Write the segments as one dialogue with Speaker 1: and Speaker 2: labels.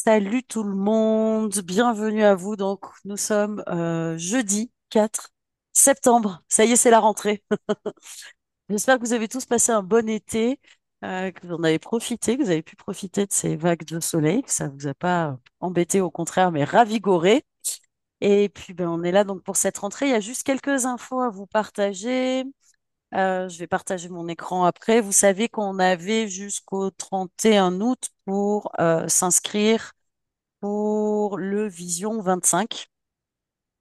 Speaker 1: Salut tout le monde, bienvenue à vous. Donc, nous sommes jeudi 4 septembre. Ça y est, c'est la rentrée. J'espère que vous avez tous passé un bon été, que vous en avez profité, que vous avez pu profiter de ces vagues de soleil, que ça vous a pas embêté, au contraire, mais ravigoré. Et puis, ben, on est là donc pour cette rentrée. Il y a juste quelques infos à vous partager. Je vais partager mon écran après. Vous savez qu'on avait jusqu'au 31 août pour s'inscrire pour le Vision 25.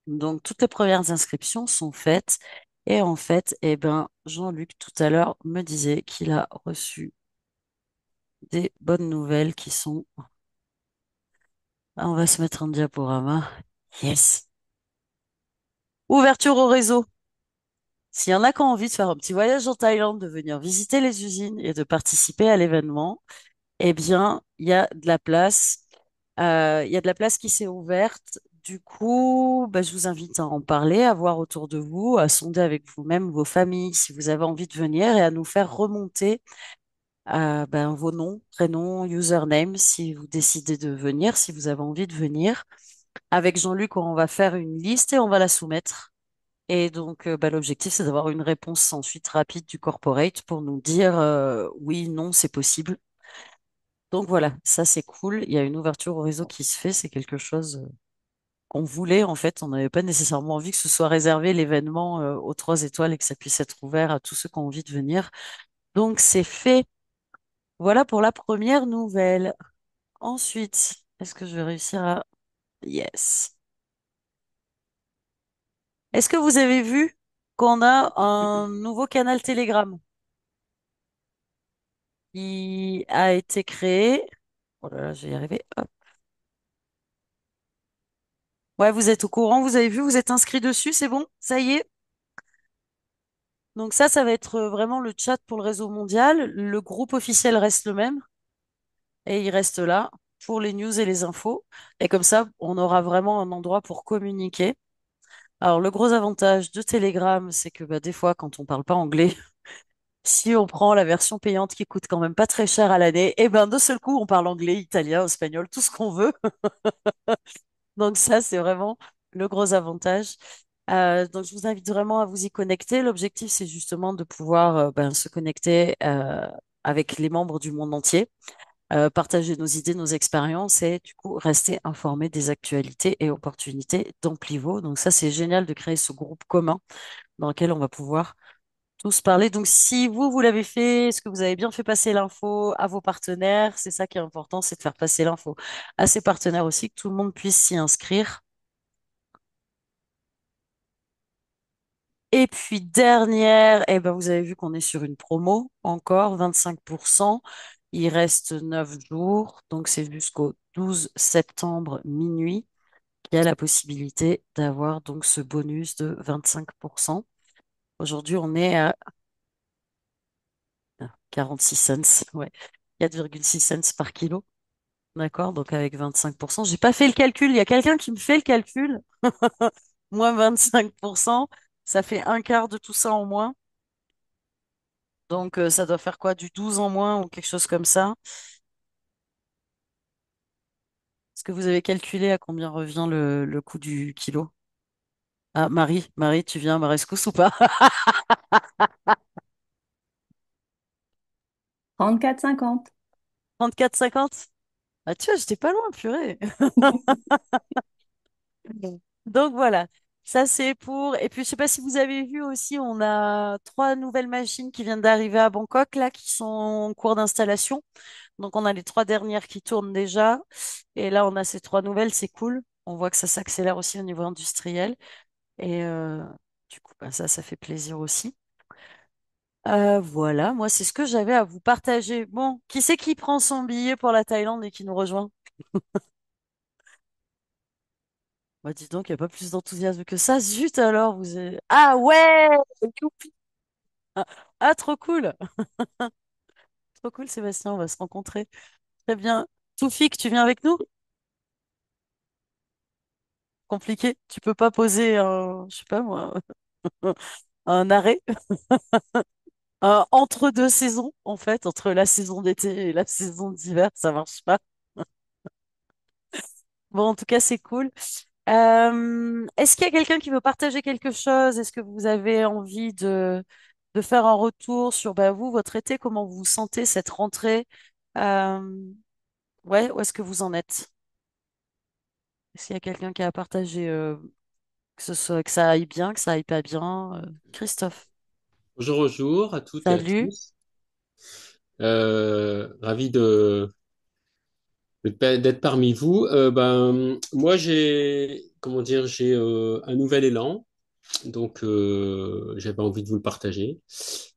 Speaker 1: Donc, toutes les premières inscriptions sont faites. Et en fait, eh ben, Jean-Luc, tout à l'heure, me disait qu'il a reçu des bonnes nouvelles qui sont... Ah, on va se mettre en diaporama. Yes. Ouverture au réseau. S'il y en a qui ont envie de faire un petit voyage en Thaïlande, de venir visiter les usines et de participer à l'événement, eh bien, il y a de la place. Il y a de la place qui s'est ouverte. Du coup, bah, je vous invite à en parler, à voir autour de vous, à sonder avec vous-même vos familles si vous avez envie de venir et à nous faire remonter ben, vos noms, prénoms, username si vous décidez de venir, si vous avez envie de venir. Avec Jean-Luc, on va faire une liste et on va la soumettre. Et donc, bah, l'objectif, c'est d'avoir une réponse ensuite rapide du corporate pour nous dire oui, non, c'est possible. Donc voilà, ça c'est cool. Il y a une ouverture au réseau qui se fait. C'est quelque chose qu'on voulait en fait. On n'avait pas nécessairement envie que ce soit réservé l'événement aux 3 étoiles et que ça puisse être ouvert à tous ceux qui ont envie de venir. Donc c'est fait. Voilà pour la première nouvelle. Ensuite, est-ce que je vais réussir à... Yes. Est-ce que vous avez vu qu'on a un nouveau canal Telegram qui a été créé? Oh là là, je vais y arriver. Hop. Ouais, vous êtes au courant, vous avez vu, vous êtes inscrit dessus, c'est bon? Ça y est? Donc ça va être vraiment le chat pour le réseau mondial. Le groupe officiel reste le même et il reste là pour les news et les infos. Et comme ça, on aura vraiment un endroit pour communiquer. Alors, le gros avantage de Telegram, c'est que bah, des fois, quand on parle pas anglais, si on prend la version payante qui coûte quand même pas très cher à l'année, et ben de seul coup, on parle anglais, italien, espagnol, tout ce qu'on veut. Donc ça, c'est vraiment le gros avantage. Donc je vous invite vraiment à vous y connecter. L'objectif, c'est justement de pouvoir ben, se connecter avec les membres du monde entier, partager nos idées, nos expériences et du coup rester informé des actualités et opportunités d'Amplivo. Donc ça, c'est génial de créer ce groupe commun dans lequel on va pouvoir tous parler. Donc si vous, vous l'avez fait, est-ce que vous avez bien fait passer l'info à vos partenaires? C'est ça qui est important, c'est de faire passer l'info à ses partenaires aussi, que tout le monde puisse s'y inscrire. Et puis dernière, eh ben vous avez vu qu'on est sur une promo, encore 25%. Il reste 9 jours, donc c'est jusqu'au 12 septembre minuit qu'il y a la possibilité d'avoir donc ce bonus de 25%. Aujourd'hui, on est à 46 cents, ouais, 4,6 cents par kilo. D'accord, donc avec 25%. J'ai pas fait le calcul, il y a quelqu'un qui me fait le calcul. Moins 25%, ça fait un quart de tout ça en moins. Donc, ça doit faire quoi, du 12 en moins ou quelque chose comme ça? Est-ce que vous avez calculé à combien revient le coût du kilo? Ah, Marie, tu viens à ma rescousse ou pas?
Speaker 2: 34,50.
Speaker 1: 34,50. Ah, tu vois, j'étais pas loin, purée. Donc voilà, ça c'est pour. Et puis je sais pas si vous avez vu aussi, on a 3 nouvelles machines qui viennent d'arriver à Bangkok là, qui sont en cours d'installation. Donc on a les 3 dernières qui tournent déjà, et là on a ces 3 nouvelles, c'est cool. On voit que ça s'accélère aussi au niveau industriel, et du coup bah, ça fait plaisir aussi. Voilà, moi c'est ce que j'avais à vous partager. Bon, qui c'est qui prend son billet pour la Thaïlande et qui nous rejoint? Bah dis donc, il n'y a pas plus d'enthousiasme que ça. Zut alors, vous êtes... Ah ouais! Youpi. Ah, ah, trop cool! Trop cool, Sébastien, on va se rencontrer. Très bien. Toufik, tu viens avec nous? Compliqué. Tu peux pas poser un, je sais pas moi, un arrêt entre 2 saisons, en fait, entre la saison d'été et la saison d'hiver, ça marche pas. Bon, en tout cas, c'est cool. Est-ce qu'il y a quelqu'un qui veut partager quelque chose? Est-ce que vous avez envie de faire un retour sur bah, vous, votre été, comment vous vous sentez cette rentrée? Euh, ouais, où est-ce que vous en êtes? Est-ce qu'il y a quelqu'un qui a partagé que ce soit que ça aille bien, que ça aille pas bien? Christophe,
Speaker 2: Bonjour, bonjour à toutes et à
Speaker 1: salut.
Speaker 2: tous. Ravi d'être parmi vous. Moi, comment dire, j'ai un nouvel élan, donc j'avais envie de vous le partager.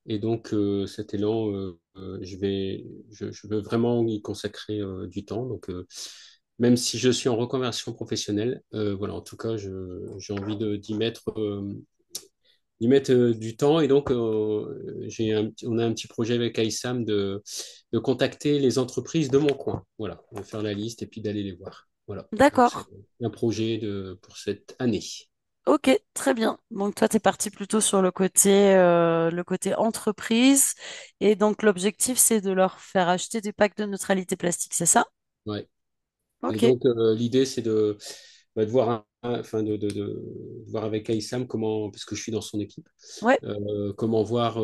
Speaker 2: Et donc cet élan, je veux vraiment y consacrer du temps. Donc même si je suis en reconversion professionnelle, voilà, en tout cas, j'ai envie d'y mettre du temps. Et donc, on a un petit projet avec Aïssam de contacter les entreprises de mon coin. Voilà, de faire la liste et puis d'aller les voir. Voilà, donc c'est
Speaker 1: D'accord.
Speaker 2: un projet pour cette année.
Speaker 1: Ok, très bien. Donc toi, tu es parti plutôt sur le côté entreprise. Et donc l'objectif, c'est de leur faire acheter des packs de neutralité plastique, c'est ça?
Speaker 2: Ouais. Et
Speaker 1: Ok,
Speaker 2: donc, l'idée, c'est de voir, enfin, de voir avec Aïssam comment, parce que je suis dans son équipe,
Speaker 1: ouais,
Speaker 2: comment voir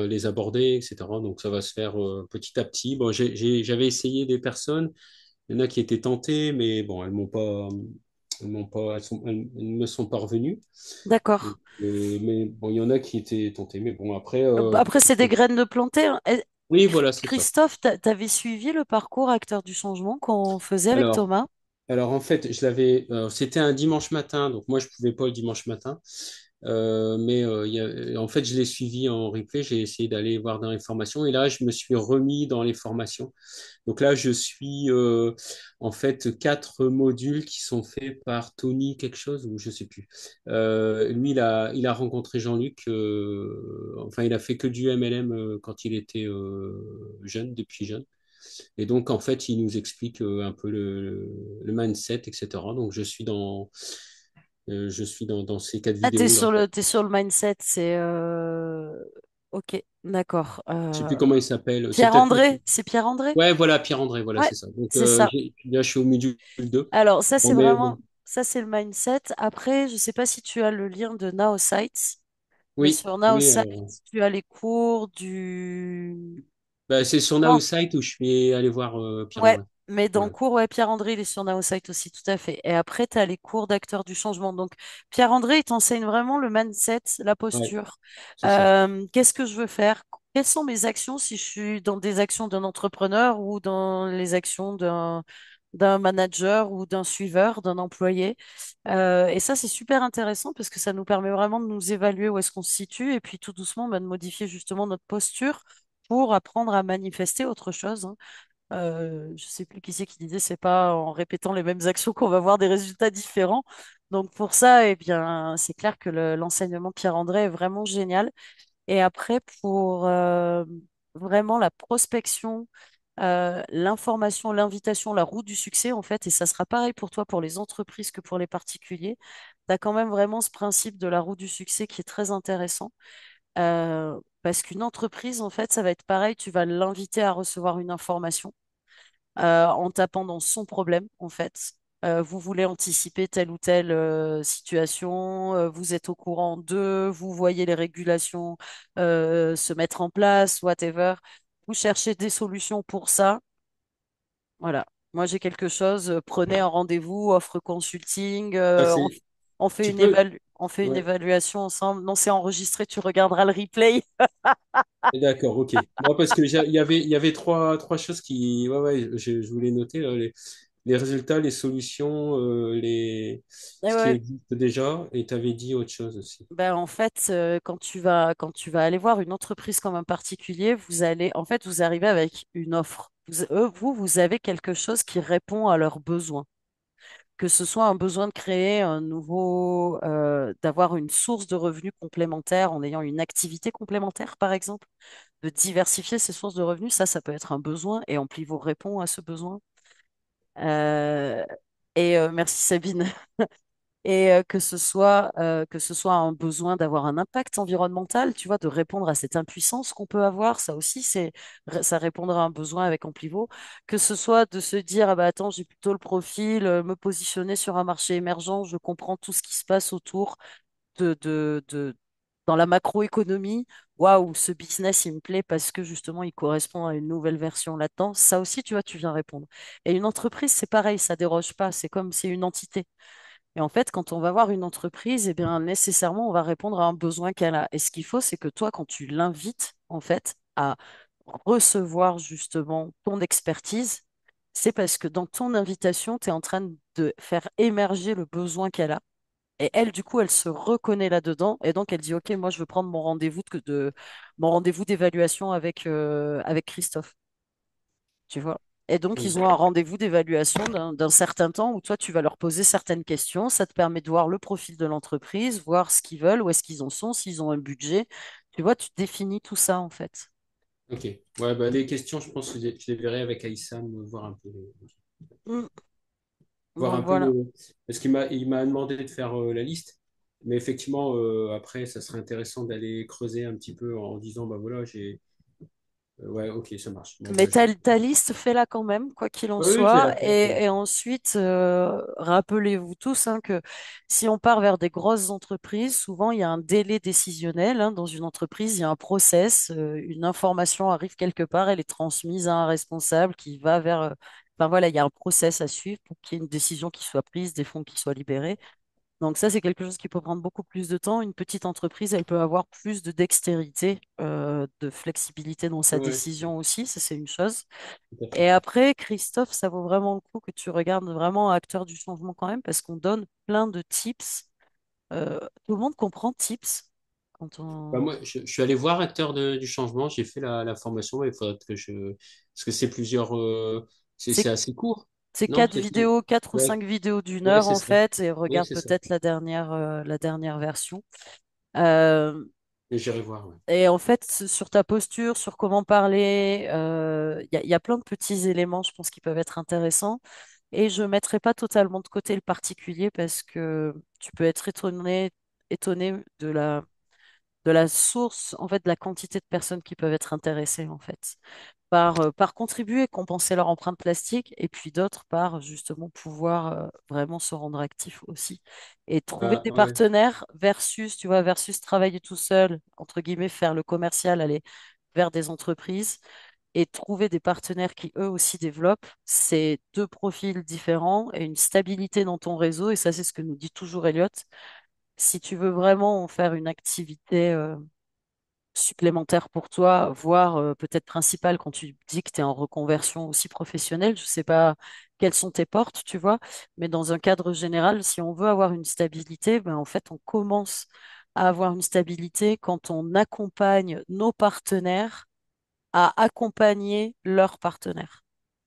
Speaker 2: les aborder, etc. Donc, ça va se faire petit à petit. Bon, j'avais essayé des personnes. Il y en a qui étaient tentées, mais bon, elles ne me sont pas revenues. Donc,
Speaker 1: d'accord.
Speaker 2: mais bon, il y en a qui étaient tentées, mais bon, après,
Speaker 1: Bah, après, c'est des graines de planter, hein.
Speaker 2: oui, voilà, c'est ça.
Speaker 1: Christophe, t'avais suivi le parcours acteur du changement qu'on faisait avec
Speaker 2: Alors,
Speaker 1: Thomas?
Speaker 2: en fait, c'était un dimanche matin, donc moi, je pouvais pas le dimanche matin. En fait, je l'ai suivi en replay. J'ai essayé d'aller voir dans les formations et là, je me suis remis dans les formations. Donc là, je suis en fait quatre modules qui sont faits par Tony quelque chose ou je sais plus. Lui, il a rencontré Jean-Luc. Enfin, il a fait que du MLM quand il était jeune, depuis jeune. Et donc, en fait, il nous explique un peu le mindset, etc. Donc, je suis dans ces quatre
Speaker 1: Ah,
Speaker 2: vidéos là.
Speaker 1: t'es sur le mindset, c'est ok, d'accord.
Speaker 2: Je sais plus comment il s'appelle. C'est peut-être lui.
Speaker 1: Pierre-André, c'est Pierre-André?
Speaker 2: Ouais, voilà, Pierre-André, voilà,
Speaker 1: Ouais,
Speaker 2: c'est ça. Donc,
Speaker 1: c'est ça.
Speaker 2: là, je suis au module 2.
Speaker 1: Alors, ça,
Speaker 2: Bon,
Speaker 1: c'est
Speaker 2: mais
Speaker 1: vraiment,
Speaker 2: bon,
Speaker 1: ça, c'est le mindset. Après, je sais pas si tu as le lien de Naosight, mais
Speaker 2: oui,
Speaker 1: sur
Speaker 2: oui.
Speaker 1: Naosight, tu as les cours du...
Speaker 2: Bah, c'est sur
Speaker 1: Non,
Speaker 2: Now Site où je suis allé voir
Speaker 1: ouais,
Speaker 2: Pierre-André.
Speaker 1: mais dans le
Speaker 2: Voilà.
Speaker 1: cours, ouais, Pierre-André, il est sur Naosight aussi, tout à fait. Et après, tu as les cours d'acteurs du changement. Donc, Pierre-André, il t'enseigne vraiment le mindset, la
Speaker 2: Ouais,
Speaker 1: posture.
Speaker 2: c'est ça.
Speaker 1: Qu'est-ce que je veux faire? Quelles sont mes actions si je suis dans des actions d'un entrepreneur ou dans les actions d'un manager ou d'un suiveur, d'un employé? Et ça, c'est super intéressant parce que ça nous permet vraiment de nous évaluer où est-ce qu'on se situe et puis tout doucement, bah, de modifier justement notre posture pour apprendre à manifester autre chose, hein. Je sais plus qui c'est qui disait, c'est pas en répétant les mêmes actions qu'on va avoir des résultats différents. Donc pour ça, eh bien, c'est clair que l'enseignement de Pierre-André est vraiment génial. Et après, pour vraiment la prospection, l'information, l'invitation, la route du succès, en fait, et ça sera pareil pour toi, pour les entreprises que pour les particuliers, tu as quand même vraiment ce principe de la route du succès qui est très intéressant. Parce qu'une entreprise, en fait, ça va être pareil, tu vas l'inviter à recevoir une information en tapant dans son problème, en fait. Vous voulez anticiper telle ou telle situation, vous êtes au courant d'eux, vous voyez les régulations se mettre en place, whatever. Vous cherchez des solutions pour ça. Voilà. Moi, j'ai quelque chose, prenez un rendez-vous, offre consulting,
Speaker 2: Ça, c'est. Tu peux.
Speaker 1: on fait une
Speaker 2: Ouais.
Speaker 1: évaluation ensemble. Non, c'est enregistré, tu regarderas le replay.
Speaker 2: D'accord, ok. Moi, parce que il y avait trois choses qui. Ouais, ouais, je voulais noter là, les résultats, les solutions,
Speaker 1: Et
Speaker 2: ce qui
Speaker 1: ouais.
Speaker 2: existe déjà. Et tu avais dit autre chose aussi.
Speaker 1: Ben, en fait, quand tu vas aller voir une entreprise comme un particulier, en fait, vous arrivez avec une offre. Vous avez quelque chose qui répond à leurs besoins. Que ce soit un besoin de créer d'avoir une source de revenus complémentaire en ayant une activité complémentaire, par exemple, de diversifier ses sources de revenus, ça peut être un besoin et Amplifo répond à ce besoin. Euh, merci Sabine. et que ce soit un besoin d'avoir un impact environnemental, tu vois, de répondre à cette impuissance qu'on peut avoir, ça aussi, ça répondra à un besoin avec Amplivo, que ce soit de se dire, ah bah attends, j'ai plutôt le profil, me positionner sur un marché émergent, je comprends tout ce qui se passe autour dans la macroéconomie. Waouh, ce business, il me plaît parce que justement, il correspond à une nouvelle version là-dedans. Ça aussi, tu vois, tu viens répondre. Et une entreprise, c'est pareil, ça déroge pas. C'est comme c'est une entité. Et en fait, quand on va voir une entreprise, eh bien, nécessairement, on va répondre à un besoin qu'elle a. Et ce qu'il faut, c'est que toi, quand tu l'invites, en fait, à recevoir justement ton expertise, c'est parce que dans ton invitation, tu es en train de faire émerger le besoin qu'elle a. Et elle, du coup, elle se reconnaît là-dedans. Et donc, elle dit, OK, moi, je veux prendre mon rendez-vous d'évaluation avec Christophe. Tu vois. Et donc, ils ont un rendez-vous d'évaluation d'un certain temps où toi, tu vas leur poser certaines questions. Ça te permet de voir le profil de l'entreprise, voir ce qu'ils veulent, où est-ce qu'ils en sont, s'ils ont un budget. Tu vois, tu définis tout ça, en fait.
Speaker 2: Ok. Ouais, bah, les questions, je pense que je les verrai avec Aïssam, voir un peu,
Speaker 1: Mm.
Speaker 2: voir
Speaker 1: Donc,
Speaker 2: un peu
Speaker 1: voilà.
Speaker 2: parce qu'il m'a demandé de faire la liste. Mais effectivement, après, ça serait intéressant d'aller creuser un petit peu en disant, bah voilà, ouais, ok, ça marche. Bon,
Speaker 1: Mais
Speaker 2: bah, je vais.
Speaker 1: ta liste, fais-la quand même, quoi qu'il en
Speaker 2: Oui, oui, je vais
Speaker 1: soit.
Speaker 2: la faire. Je vais la
Speaker 1: Et
Speaker 2: faire.
Speaker 1: ensuite, rappelez-vous tous que si on part vers des grosses entreprises, souvent il y a un délai décisionnel. Dans une entreprise, il y a un process. Une information arrive quelque part, elle est transmise à un responsable qui va vers. Enfin voilà, il y a un process à suivre pour qu'il y ait une décision qui soit prise, des fonds qui soient libérés. Donc ça, c'est quelque chose qui peut prendre beaucoup plus de temps. Une petite entreprise, elle peut avoir plus de dextérité, de flexibilité dans sa
Speaker 2: Ouais,
Speaker 1: décision aussi, ça c'est une chose.
Speaker 2: tout à
Speaker 1: Et
Speaker 2: fait.
Speaker 1: après, Christophe, ça vaut vraiment le coup que tu regardes vraiment Acteur du changement quand même, parce qu'on donne plein de tips. Tout le monde comprend tips quand
Speaker 2: Bah,
Speaker 1: on...
Speaker 2: moi, je suis allé voir Acteur du changement, j'ai fait la formation, mais il faudrait que je. Parce que c'est plusieurs. C'est
Speaker 1: C'est
Speaker 2: assez court,
Speaker 1: c'est
Speaker 2: non?
Speaker 1: quatre vidéos, quatre ou
Speaker 2: Ouais,
Speaker 1: cinq vidéos d'une
Speaker 2: ouais,
Speaker 1: heure
Speaker 2: c'est
Speaker 1: en
Speaker 2: ça.
Speaker 1: fait, et
Speaker 2: Oui,
Speaker 1: regarde
Speaker 2: c'est ça.
Speaker 1: peut-être la dernière version. Euh,
Speaker 2: Et j'irai voir, ouais.
Speaker 1: Et en fait, sur ta posture, sur comment parler, il y a plein de petits éléments, je pense, qui peuvent être intéressants. Et je ne mettrai pas totalement de côté le particulier parce que tu peux être étonné de la source, en fait, de la quantité de personnes qui peuvent être intéressées, en fait par contribuer, compenser leur empreinte plastique, et puis d'autres par justement pouvoir vraiment se rendre actif aussi. Et trouver
Speaker 2: Ah,
Speaker 1: des
Speaker 2: ouais,
Speaker 1: partenaires versus, tu vois, versus travailler tout seul, entre guillemets, faire le commercial, aller vers des entreprises et trouver des partenaires qui eux aussi développent, c'est deux profils différents et une stabilité dans ton réseau. Et ça, c'est ce que nous dit toujours Elliot. Si tu veux vraiment en faire une activité, supplémentaire pour toi, voire peut-être principal quand tu dis que tu es en reconversion aussi professionnelle. Je ne sais pas quelles sont tes portes, tu vois, mais dans un cadre général, si on veut avoir une stabilité, ben, en fait, on commence à avoir une stabilité quand on accompagne nos partenaires à accompagner leurs partenaires.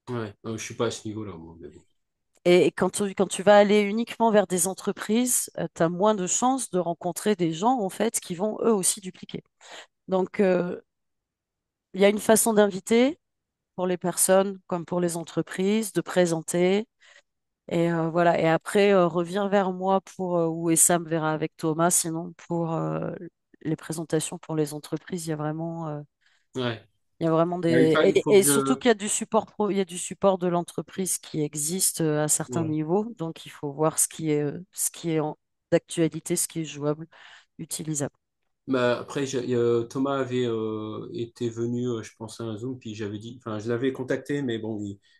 Speaker 2: ouais. Je suis pas à ce niveau-là, moi, mais bon.
Speaker 1: Et quand tu vas aller uniquement vers des entreprises, tu as moins de chances de rencontrer des gens, en fait, qui vont eux aussi dupliquer. Donc, il y a une façon d'inviter, pour les personnes comme pour les entreprises, de présenter. Et voilà. Et après, reviens vers moi ou Sam verra avec Thomas. Sinon, pour les présentations pour les entreprises,
Speaker 2: Ouais.
Speaker 1: il y a vraiment
Speaker 2: Ouais, il faut que
Speaker 1: et surtout
Speaker 2: je.
Speaker 1: qu'il y a du support il y a du support de l'entreprise qui existe à certains
Speaker 2: Ouais.
Speaker 1: niveaux. Donc, il faut voir ce qui est d'actualité, ce qui est jouable, utilisable.
Speaker 2: Bah, après, Thomas avait été venu, je pense, à un Zoom, puis j'avais dit, enfin, je l'avais contacté, mais bon,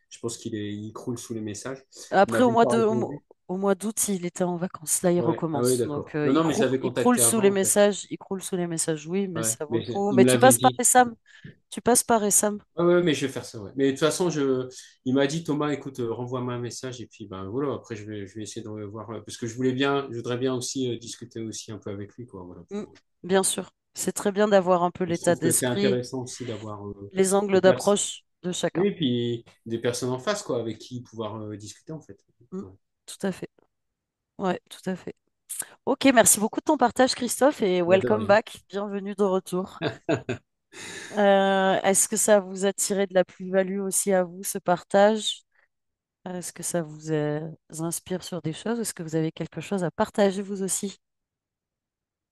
Speaker 2: je pense il croule sous les messages. Il
Speaker 1: Après,
Speaker 2: m'avait pas répondu.
Speaker 1: au mois d'août, il était en vacances. Là, il
Speaker 2: Ouais. Ah oui,
Speaker 1: recommence. Donc,
Speaker 2: d'accord. Non, non, mais je l'avais
Speaker 1: il croule
Speaker 2: contacté
Speaker 1: sous
Speaker 2: avant,
Speaker 1: les
Speaker 2: en fait.
Speaker 1: messages. Il croule sous les messages, oui, mais
Speaker 2: Ouais.
Speaker 1: ça vaut le
Speaker 2: Mais
Speaker 1: coup.
Speaker 2: il
Speaker 1: Mais
Speaker 2: me
Speaker 1: tu
Speaker 2: l'avait
Speaker 1: passes par
Speaker 2: dit.
Speaker 1: Essam. Tu passes par Essam.
Speaker 2: Ah ouais, mais je vais faire ça, ouais. Mais de toute façon, il m'a dit, Thomas, écoute, renvoie-moi un message, et puis, ben voilà, après, je vais essayer de voir, parce que je voudrais bien aussi discuter aussi un peu avec lui, quoi, voilà.
Speaker 1: Mm, bien sûr. C'est très bien d'avoir un peu
Speaker 2: Je
Speaker 1: l'état
Speaker 2: trouve que c'est
Speaker 1: d'esprit,
Speaker 2: intéressant aussi d'avoir
Speaker 1: les
Speaker 2: des
Speaker 1: angles
Speaker 2: personnes.
Speaker 1: d'approche de chacun.
Speaker 2: Oui, et puis des personnes en face, quoi, avec qui pouvoir discuter, en fait.
Speaker 1: Mm,
Speaker 2: Ouais.
Speaker 1: tout à fait. Ouais, tout à fait. Ok, merci beaucoup de ton partage, Christophe, et
Speaker 2: Bah, de
Speaker 1: welcome
Speaker 2: rien.
Speaker 1: back. Bienvenue de retour. Est-ce que ça vous a tiré de la plus-value aussi à vous, ce partage? Est-ce que ça vous inspire sur des choses? Est-ce que vous avez quelque chose à partager vous aussi?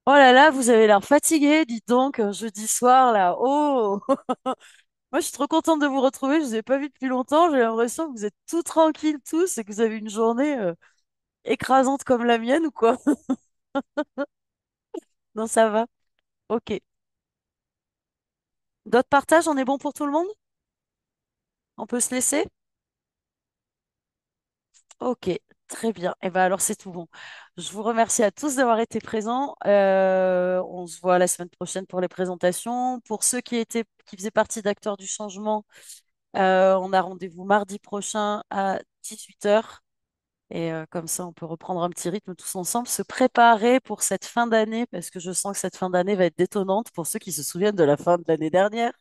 Speaker 1: Oh là là, vous avez l'air fatigué, dites donc, un jeudi soir là. Oh! Moi, je suis trop contente de vous retrouver. Je vous ai pas vu depuis longtemps. J'ai l'impression que vous êtes tout tranquilles tous et que vous avez une journée écrasante comme la mienne ou quoi? Non, ça va. Ok. D'autres partages, on est bon pour tout le monde? On peut se laisser? Ok, très bien. Et ben alors c'est tout bon. Je vous remercie à tous d'avoir été présents. On se voit la semaine prochaine pour les présentations. Pour ceux qui faisaient partie d'Acteurs du Changement, on a rendez-vous mardi prochain à 18h. Et comme ça, on peut reprendre un petit rythme tous ensemble, se préparer pour cette fin d'année, parce que je sens que cette fin d'année va être détonnante pour ceux qui se souviennent de la fin de l'année dernière.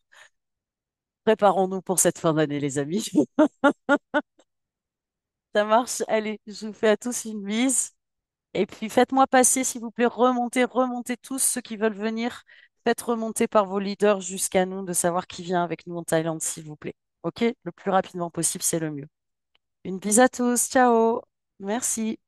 Speaker 1: Préparons-nous pour cette fin d'année, les amis. Ça marche. Allez, je vous fais à tous une bise. Et puis faites-moi passer, s'il vous plaît, remontez tous ceux qui veulent venir. Faites remonter par vos leaders jusqu'à nous de savoir qui vient avec nous en Thaïlande, s'il vous plaît. OK? Le plus rapidement possible, c'est le mieux. Une bise à tous. Ciao. Merci.